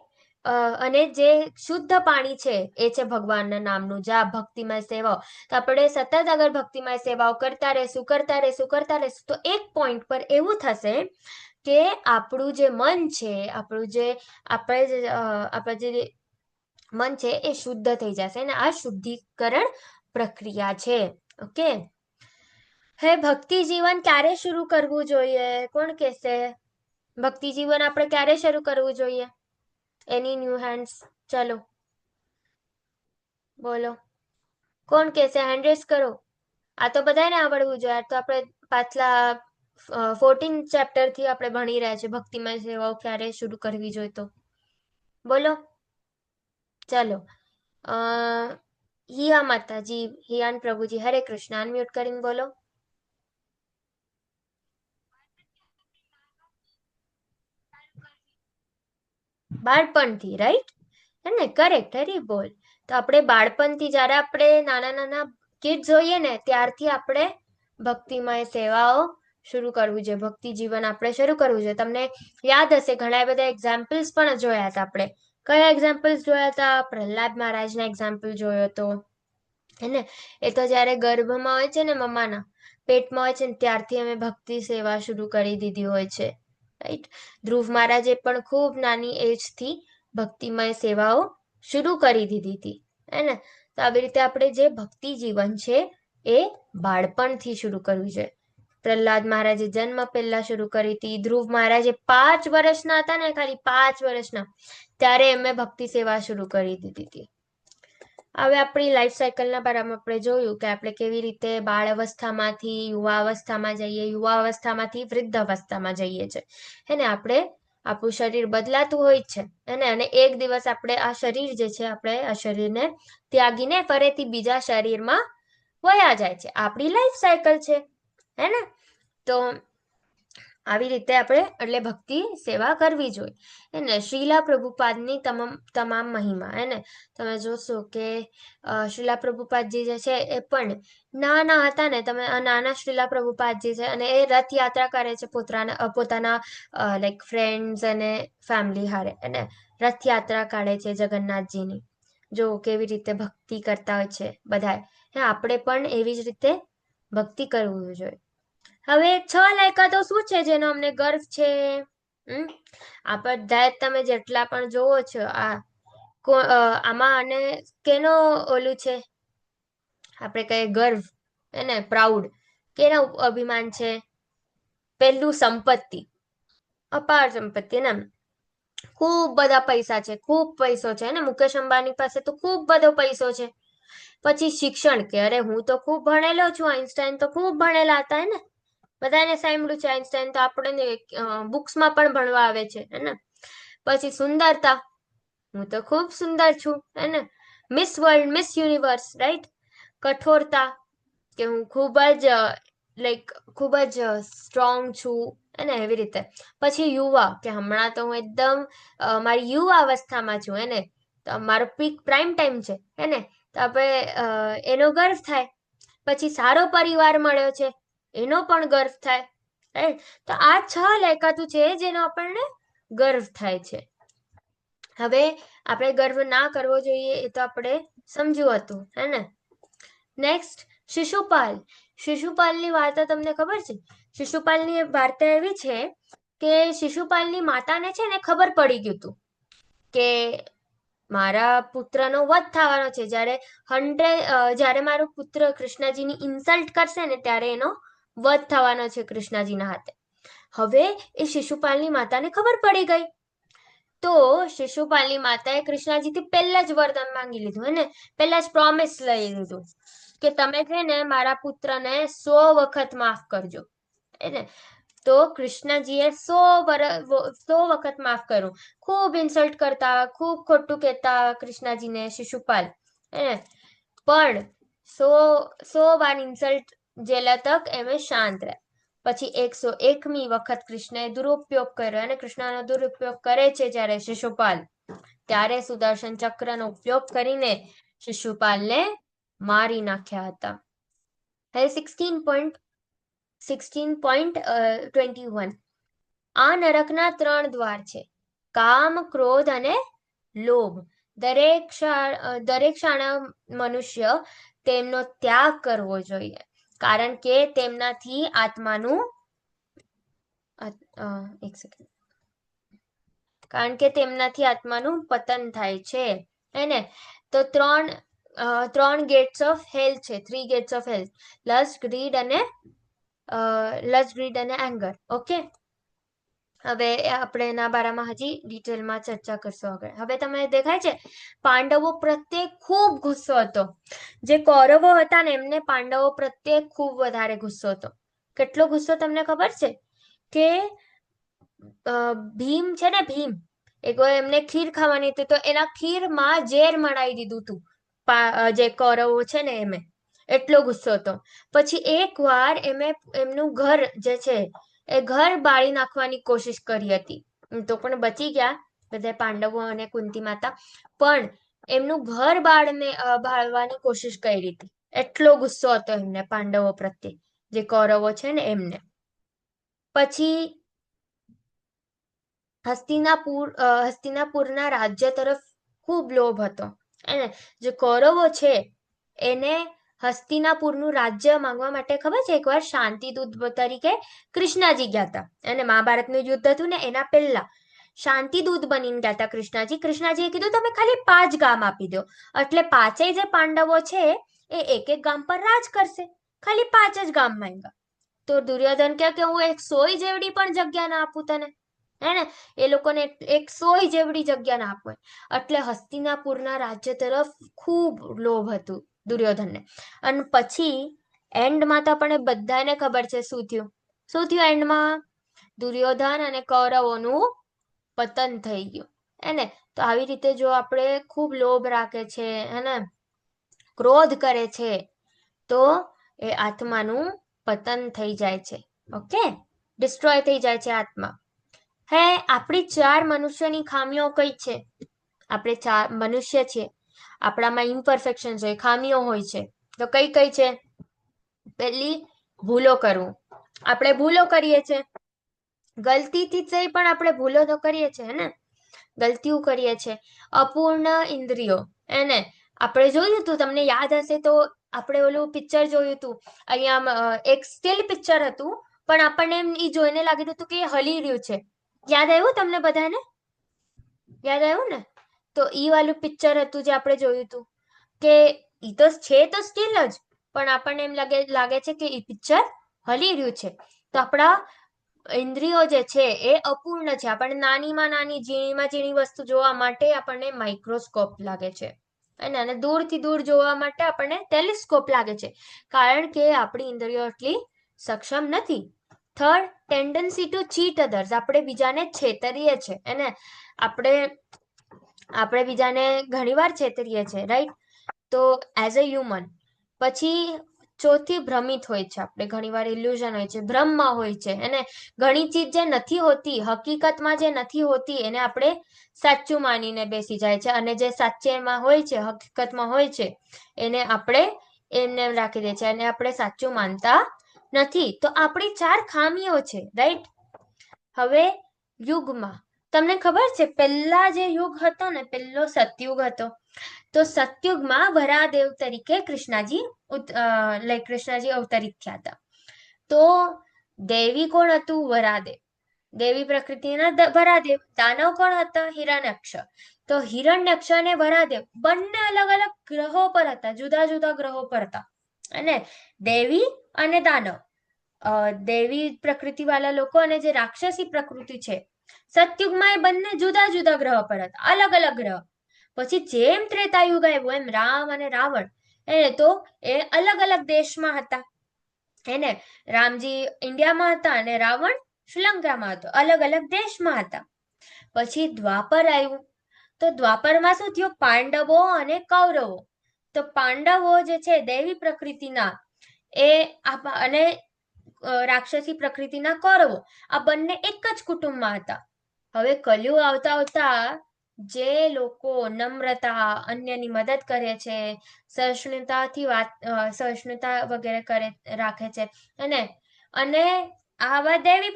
અને જે શુદ્ધ પાણી છે એ છે ભગવાનના નામનું જાપ, ભક્તિમય સેવાઓ. તો આપણે સતત અગર ભક્તિમય સેવાઓ કરતા રહેશું તો એક પોઈન્ટ પર એવું થશે કે આપણું જે મન છે, આપણે જે મન છે એ શુદ્ધ થઈ જશે ને આ શુદ્ધિકરણ પ્રક્રિયા છે. ઓકે, હે ભક્તિ જીવન ક્યારે શરૂ કરવું જોઈએ? કોણ કહેશે? ભક્તિ જીવન આપણે ક્યારે શરૂ કરવું જોઈએ? એની ન્યૂ હેન્ડ્સ, ચલો બોલો, કોણ કહેશે? હેન્ડ રેઝ કરો. આ તો બધાને આવડવું જોઈએ. આ તો આપણે પાછલા 14 ચેપ્ટર થી આપણે ભણી રહ્યા છે ભક્તિમય સેવાઓ ક્યારે શરૂ કરવી જોઈએ. તો બોલો, ચલો. હિયા માતાજી, હિયાન પ્રભુજી, હરે કૃષ્ણ. અનમ્યુટ કરીને બોલો. બાળપણથી, રાઈટ હે ને? કરેક્ટ, હરી બોલ. તો આપણે બાળપણથી, જ્યારે આપણે નાના નાના કિડ્સ હોઈએ ને, ત્યારથી આપણે ભક્તિમય સેવાઓ શરૂ કરવું જોઈએ, ભક્તિ જીવન આપણે શરૂ કરવું જોઈએ. તમને યાદ હશે ઘણા બધા એક્ઝામ્પલ્સ પણ જોયા હતા આપણે. કયા એક્ઝામ્પલ્સ જોયા હતા? પ્રહલાદ મહારાજના એક્ઝામ્પલ જોયો હતો હે ને. એ તો જ્યારે ગર્ભમાં હોય છે ને, મમ્માના પેટમાં હોય છે ને, ત્યારથી અમે ભક્તિ સેવા શરૂ કરી દીધી હોય છે, રાઈટ. ધ્રુવ મહારાજે પણ ખૂબ નાની એજથી ભક્તિમય સેવાઓ શરૂ કરી દીધી હતી હે ને. તો આવી રીતે આપણે જે ભક્તિ જીવન છે એ બાળપણથી શરૂ કરવું છે. પ્રહલાદ મહારાજે જન્મ પહેલા શરૂ કરી હતી. ધ્રુવ મહારાજે 5 વર્ષના હતા ને, ખાલી 5 વર્ષના, ત્યારે એમને ભક્તિ સેવા શરૂ કરી દીધી હતી. હવે આપણી લાઈફ સાયકલના બારામાં આપણે જોયું કે આપણે કેવી રીતે બાળ અવસ્થામાંથી યુવા અવસ્થામાં જઈએ, યુવા અવસ્થામાંથી વૃદ્ધ અવસ્થામાં જઈએ છે હે ને. આપણું શરીર બદલાતું હોય છે અને એક દિવસ આપણે આ શરીર જે છે, આપણે આ શરીરને ત્યાગીને ફરીથી બીજા શરીરમાં વયા જાય છે. આપણી લાઈફ સાયકલ છે હે ને. તો આવી રીતે આપણે એટલે ભક્તિ સેવા કરવી જોઈએ એને. શ્રીલા પ્રભુપાદની તમામ મહિમા હે ને. તમે જોશો કે શ્રીલા પ્રભુપાદજી જે છે એ પણ નાના હતા ને. તમે નાના શ્રીલા પ્રભુપાદજી છે અને એ રથયાત્રા કરે છે પોતાના લાઈક ફ્રેન્ડ્સ અને ફેમિલી હારે અને રથયાત્રા કાઢે છે જગન્નાથજીની. જો કેવી રીતે ભક્તિ કરતા હોય છે બધા. આપણે પણ એવી જ રીતે ભક્તિ કરવું જોઈએ. હવે 6 લાયકાતો શું છે જેનો અમને ગર્વ છે? આ બધા તમે જેટલા પણ જોવો છો આમાં અને કેનો ઓલું છે? આપણે કહીએ ગર્વ એને પ્રાઉડ. કેના અભિમાન છે? પહેલું સંપત્તિ, અપાર સંપત્તિ ને. ખૂબ બધા પૈસા છે, ખૂબ પૈસો છે ને. મુકેશ અંબાણી પાસે તો ખૂબ બધો પૈસો છે. પછી શિક્ષણ, કે અરે હું તો ખૂબ ભણેલો છું, આઈન્સ્ટાઈન તો ખૂબ ભણેલા હતા ને. બધાને સાંભળ્યું છે આઈન્સ્ટાઈન તો આપણને બુક્સમાં પણ ભણવા આવે છે ને. પછી સુંદરતા, હું તો ખૂબ સુંદર છું હે ને. Miss world, miss universe, right. કઠોરતા, કે હું ખૂબ જ સ્ટ્રોંગ છું એને, એવી રીતે. પછી યુવા, કે હમણાં તો હું એકદમ મારી યુવા અવસ્થામાં છું એને. તો મારો પીક પ્રાઇમ ટાઈમ છે એને. તો આપણે એનો ગર્વ થાય. પછી સારો પરિવાર મળ્યો છે એનો પણ ગર્વ થાય, રાઈટ. તો આ 6 લાયકાતો છે જેનો આપણને ગર્વ થાય છે. હવે આપણે ગર્વ ના કરવો જોઈએ એ તો આપણે સમજ્યું હતું હે ને. નેક્સ્ટ, શિશુપાલ. શિશુપાલની વાર્તા તમને ખબર છે? શિશુપાલની વાર્તા એવી છે કે શિશુપાલની માતાને છે ને ખબર પડી ગયું હતું કે મારા પુત્રનો વધ થવાનો છે. જ્યારે મારો પુત્ર કૃષ્ણજીની ઇન્સલ્ટ કરશે ને ત્યારે એનો વધ થવાનો છે કૃષ્ણજીના હાથે. હવે એ શિશુપાલની માતાને ખબર પડી ગઈ. તો શિશુપાલની માતાએ કૃષ્ણજીથી પહેલા જ વરદાન માંગી લીધું અને પહેલા જ પ્રોમિસ લઈ લીધું કે તમે છે ને મારા પુત્રને 100 વખત માફ કરજો એને. તો કૃષ્ણજીએ 100 વખત માફ કર્યું. ખૂબ ઇન્સલ્ટ કરતા, ખૂબ ખોટું કહેતા કૃષ્ણજીને શિશુપાલ એને. પણ 100 વાર ઇન્સલ્ટ જેલા તક એમે શાંત રહે. પછી 101મી વખત કૃષ્ણએ દુરુપયોગ કર્યો અને કૃષ્ણનો દુરુપયોગ કરે છે જ્યારે શિશુપાલ, ત્યારે સુદર્શન ચક્રનો ઉપયોગ કરીને શિશુપાલને મારી નાખ્યા હતા. હવે 16.21 આ નરકના 3 દ્વાર છે: કામ, ક્રોધ અને લોભ. દરેક શાણા મનુષ્ય તેમનો ત્યાગ કરવો જોઈએ, કારણ કે તેમનાથી આત્માનું એક સેકન્ડ કારણ કે તેમનાથી આત્માનું પતન થાય છે. હે ને? તો ત્રણ ગેટ્સ ઓફ હેલ છે, 3 gates of hell: lust, greed અને એંગર. ઓકે, હવે આપણે એના બારામાં હજી ડિટેલમાં ચર્ચા કરશું આગળ. હવે તમને દેખાય છે પાંડવો પ્રત્યે ખૂબ ગુસ્સો હતો. જે કૌરવો હતા ને એમને પાંડવો પ્રત્યે ખૂબ વધારે ગુસ્સો હતો. કેટલો ગુસ્સો તમને ખબર છે કે ભીમ છે ને, ભીમ એકવાર એમને ખીર ખાવાની હતી, તો એના ખીરમાં ઝેર મડાઈ દીધું હતું જે કૌરવો છે ને એમે. એટલો ગુસ્સો હતો. પછી એકવાર એમનું ઘર જે છે એ ઘર બાળી નાખવાની કોશિશ કરી હતી, તો પણ બચી ગયા બધા પાંડવો અને કુંતી માતા. પણ એમનું ઘર બાળવાની કોશિશ કરી હતી. એટલો ગુસ્સો હતો એમને પાંડવો પ્રત્યે, જે કૌરવો છે ને એમને. પછી હસ્તિનાપુરના રાજ્ય તરફ ખૂબ લોભ હતો. અને જે કૌરવો છે એને હસ્તિનાપુરનું રાજ્ય માંગવા માટે ખબર છે એકવાર શાંતિદૂત તરીકે કૃષ્ણજી ગયા હતા. અને મહાભારતનું યુદ્ધ હતું ને એના પહેલા શાંતિદૂત બનીને ગયા હતા કૃષ્ણજી. કૃષ્ણજીએ કીધું તમે ખાલી 5 ગામ આપી દો, એટલે 5 જે પાંડવો છે એ એક ગામ પર રાજ કરશે. ખાલી 5 જ ગામ માંગ્યા. તો દુર્યોધન કે હું 100 જેવડી પણ જગ્યા ના આપું તને. હે ને? એ લોકોને 100 જેવડી જગ્યા ના આપે. એટલે હસ્તિનાપુરના રાજ્ય તરફ ખૂબ લોભ હતું દુર્યોધનને. અને પછી એન્ડમાં તો આપણને બધાને ખબર છે શું થયું. એન્ડમાં દુર્યોધન અને કૌરવોનું પતન થઈ ગયું. હે ને? તો આવી રીતે જો આપણે ખૂબ લોભ રાખે છે અને ક્રોધ કરે છે તો એ આત્માનું પતન થઈ જાય છે. ઓકે, ડિસ્ટ્રોય થઈ જાય છે આત્મા. હે, આપણી 4 મનુષ્યની ખામીઓ કઈ છે? આપણે 4 મનુષ્ય છીએ, આપણામાં ઇમ્પરફેક્શન હોય, ખામીઓ હોય છે. તો કઈ કઈ છે? પહેલી, ભૂલો કરવું. આપણે ભૂલો કરીએ છીએ, ગલતીથી પણ આપણે ભૂલો તો કરીએ છીએ ને, ગલતીઓ કરીએ છીએ. અપૂર્ણ ઇન્દ્રિયો. એને આપણે જોયું હતું, તમને યાદ હશે તો આપણે ઓલું પિક્ચર જોયું હતું. અહીંયા એક સ્ટીલ પિક્ચર હતું, પણ આપણને એમ ઈ જોઈને લાગ્યું હતું કે હલી રહ્યું છે. યાદ આવ્યું તમને બધાને? યાદ આવ્યું ને? તો ઈ વાળું પિક્ચર હતું જે આપણે જોયું હતું કે ઈ તો છે તો સ્ટીલ જ, પણ આપણને એમ લાગે છે કે ઈ પિક્ચર હલી રહ્યું છે. તો આપણા ઇન્દ્રિયો જે છે એ અપૂર્ણ છે. આપણને નાનીમાં નાની, ઝીણીમાં ઝીણી વસ્તુ જોવા માટે આપણને માઇક્રોસ્કોપ લાગે છે, અને દૂરથી દૂર જોવા માટે આપણને ટેલિસ્કોપ લાગે છે, કારણ કે આપણી ઇન્દ્રિયો એટલી સક્ષમ નથી. Third, tendency to cheat others. આપણે બીજાને છેતરીએ છીએ અને આપણે બીજાને ઘણીવાર છેતરીએ છીએ, રાઈટ? તો એઝ અ હ્યુમન. પછી ચોથી, ભ્રમિત હોય છે આપણે, ઘણીવાર ઇલ્યુઝન હોય છે, ભ્રમમાં હોય છે. અને ઘણી ચીજ જે નથી હોતી, હકીકતમાં જે નથી હોતી, એને આપણે સાચું માનીને બેસી જાય છે, અને જે સાચેમાં હોય છે, હકીકતમાં હોય છે, એને આપણે એમને રાખી દે છે, અને આપણે સાચું માનતા નથી. તો આપણી 4 ખામીઓ છે, રાઈટ? હવે યુગમાં તમને ખબર છે પહેલા જે યુગ હતો ને, પહેલો સતયુગ હતો. તો સતયુગમાં વરાદેવ તરીકે કૃષ્ણજી અવતરિત થયા હતા. તો દેવી કોણ હતું? વરાદેવ. દેવી પ્રકૃતિના વરાદેવ. દાનવ કોણ હતા? હિરણ્યક્ષ. તો હિરણ્યક્ષ અને વરાદેવ બંને અલગ અલગ ગ્રહો પર હતા, જુદા જુદા ગ્રહો પર હતા. અને દેવી અને દાનવ, દેવી પ્રકૃતિ વાળા લોકો અને જે રાક્ષસી પ્રકૃતિ છે, સતયુગમાં એ બંને જુદા જુદા ગ્રહ પર હતા, અલગ અલગ ગ્રહ. પછી જેમ ત્રેતાયુગ આવ્યો એમ રામ અને રાવણ તો એ અલગ અલગ દેશમાં હતા. એને રામજી ઇન્ડિયામાં હતા અને રાવણ શ્રીલંકામાં હતો, અલગ અલગ દેશમાં હતા. પછી દ્વાપર આવ્યું. તો દ્વાપરમાં શું થયું? પાંડવો અને કૌરવો. તો પાંડવો જે છે દેવી પ્રકૃતિના, અને રાક્ષસી પ્રકૃતિના કૌરવો, આ બંને એક જ કુટુંબમાં હતા. હવે કલયુગ આવતા આવતા જે લોકો નમ્રતા, અન્યની મદદ કરે છે, સહિષ્ણુતા વગેરે રાખે છે, અને આવા દેવી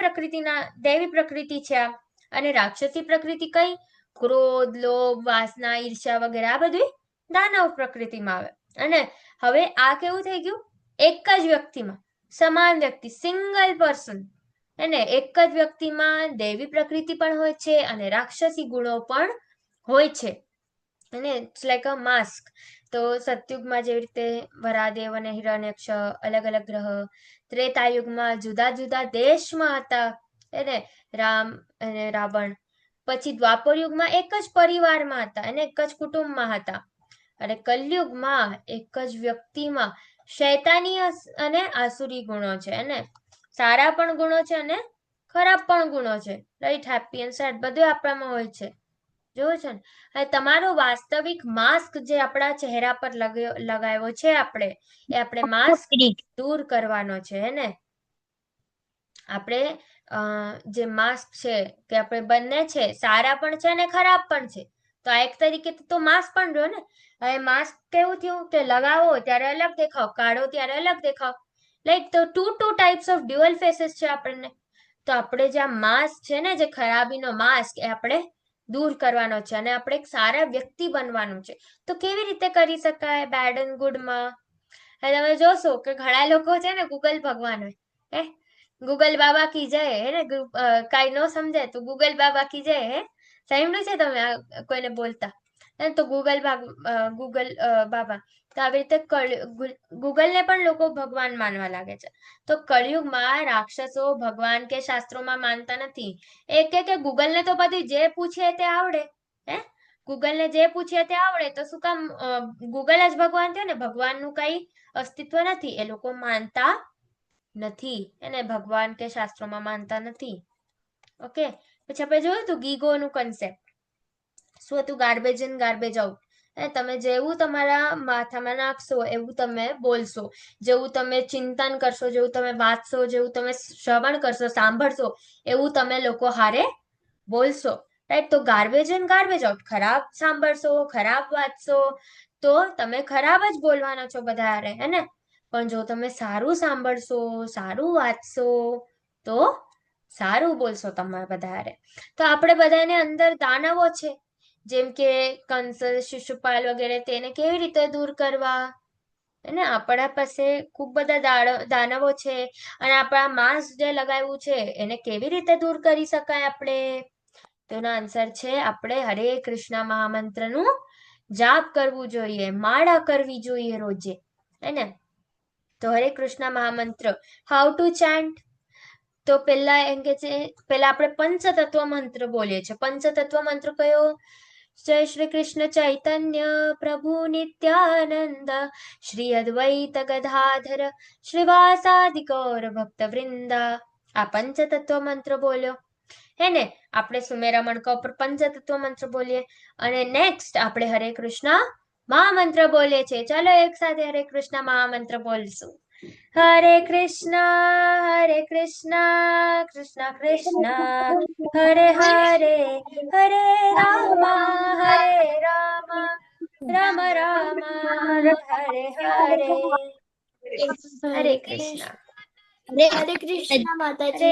પ્રકૃતિ છે આ. અને રાક્ષસી પ્રકૃતિ કઈ? ક્રોધ, લોભ, વાસના, ઈર્ષ્યા વગેરે આ બધું દાનવ પ્રકૃતિમાં આવે. અને હવે આ કેવું થઈ ગયું? એક જ વ્યક્તિમાં સમાન વ્યક્તિ, સિંગલ પર્સન, એક જ વ્યક્તિમાં દેવી પ્રકૃતિ પણ હોય છે અને રાક્ષસી ગુણો પણ હોય છે. It's like a mask. તો સતયુગમાં જેવી રીતે વરાદેવ અને હિરણ્યક્ષ અલગ અલગ ગ્રહ, ત્રેતાયુગમાં જુદા જુદા દેશમાં હતા, રામ અને રાવણ. પછી દ્વાપર યુગમાં એક જ પરિવારમાં હતા અને એક જ કુટુંબમાં હતા. અને કલયુગમાં એક જ વ્યક્તિમાં શૈતાની અને આસુરી ગુણો છે, સારા પણ ગુણો છે અને ખરાબ પણ ગુણો છે, રાઈટ? હેપી એન્ડ સેડ બધું આપણામાં હોય છે. જોયું છે ને? હવે તમારો વાસ્તવિક માસ્ક જે આપણા ચહેરા પર લગાવ્યો છે આપણે, એ આપણે માસ્ક દૂર કરવાનો છે, આપણે જે માસ્ક છે કે આપણે બંને છે, સારા પણ છે અને ખરાબ પણ છે. તો આ એક તરીકે તો માસ્ક પણ રહ્યો ને. હવે માસ્ક કેવું થયું કે લગાવો ત્યારે અલગ દેખાવ, કાઢો ત્યારે અલગ દેખાવ. લાઈક તો two types of dual faces છે આપણને. તો આપણે જે આ માસ્ક છે ને, જે ખરાબીનો માસ્ક, એ આપણે દૂર કરવાનો છે અને આપણે એક સારા વ્યક્તિ બનવાનું છે. તો કેવી રીતે કરી શકાય બેડ એન્ડ ગુડમાં? તમે જોશો કે ઘણા લોકો છે ને ગૂગલ ભગવાન હોય, ગૂગલ બાબા કી જય, કાંઈ ન સમજે તો ગૂગલ બાબા કી જય. સાંભળ્યું છે તમે કોઈને બોલતા? તો ગૂગલ બાબા. તો આવી રીતે ગૂગલને પણ લોકો ભગવાન માનવા લાગે છે. તો કળિયુગમાં રાક્ષસો ભગવાન કે શાસ્ત્રોમાં માનતા નથી. એ કે ગૂગલને તો બધું જે પૂછે તે આવડે. ગૂગલને જે પૂછે તે આવડે, તો શું કામ ગૂગલ જ ભગવાન થયો ને? ભગવાનનું કઈ અસ્તિત્વ નથી, એ લોકો માનતા નથી, ભગવાન કે શાસ્ત્રોમાં માનતા નથી. ઓકે. પછી આપણે જોયું હતું ગીગોનું કન્સેપ્ટ શું હતું? Garbage in garbage out. તમે જેવું તમારા માથામાં નાખશો એવું તમે બોલશો, જેવું તમે ચિંતન કરશો, જેવું તમે વાંચશો, જેવું તમે શ્રવણ કરશો, સાંભળશો, એવું તમે લોકો હારે બોલશો, રાઈટ? તો ગાર્બેજ ઇન ગાર્બેજ આઉટ. ખરાબ સાંભળશો, ખરાબ વાંચશો, તો તમે ખરાબ જ બોલવાના છો બધા હારે, પણ જો તમે સારું સાંભળશો, સારું વાંચશો, તો સારું બોલશો તમે બધા હારે. તો આપણે બધાને અંદર દાનવો છે, જેમ કે કંસ, શિશુપાલ વગેરે, તેને કેવી રીતે દૂર કરવા? આપણા પાસે ખૂબ બધા દાનવો છે, અને આપણા માસ્ક જે લગાવ્યું છે એને કેવી રીતે દૂર કરી શકાય આપણે? તો એનો આન્સર છે આપણે હરે કૃષ્ણ મહામંત્રનું જાપ કરવું જોઈએ, માળા કરવી જોઈએ રોજે, તો હરે કૃષ્ણ મહામંત્ર હાઉ ટુ ચેન્ટ? તો પેલા એમ કે છે, પેલા આપણે પંચતત્વ મંત્ર બોલીએ છીએ. પંચતત્વ મંત્ર કયો? જય શ્રી કૃષ્ણ ચૈતન્ય પ્રભુ નિત્યાનંદ, શ્રી અદ્વૈત ગદાધર શ્રીવાસાદિ ગૌર ભક્ત વૃંદા. આ પંચતત્વ મંત્ર બોલ્યો, આપણે સુમેરા મણકા ઉપર પંચતત્વ મંત્ર બોલીએ. અને નેક્સ્ટ આપણે હરે કૃષ્ણ મહામંત્ર બોલીએ છીએ. ચાલો એક સાથે હરે કૃષ્ણ મહામંત્ર બોલશું. હરે કૃષ્ણ કૃષ્ણ કૃષ્ણ હરે હરે, હરે રામ રામ રામ હરે હરે. હરે કૃષ્ણ. હરે કૃષ્ણ માતાજી.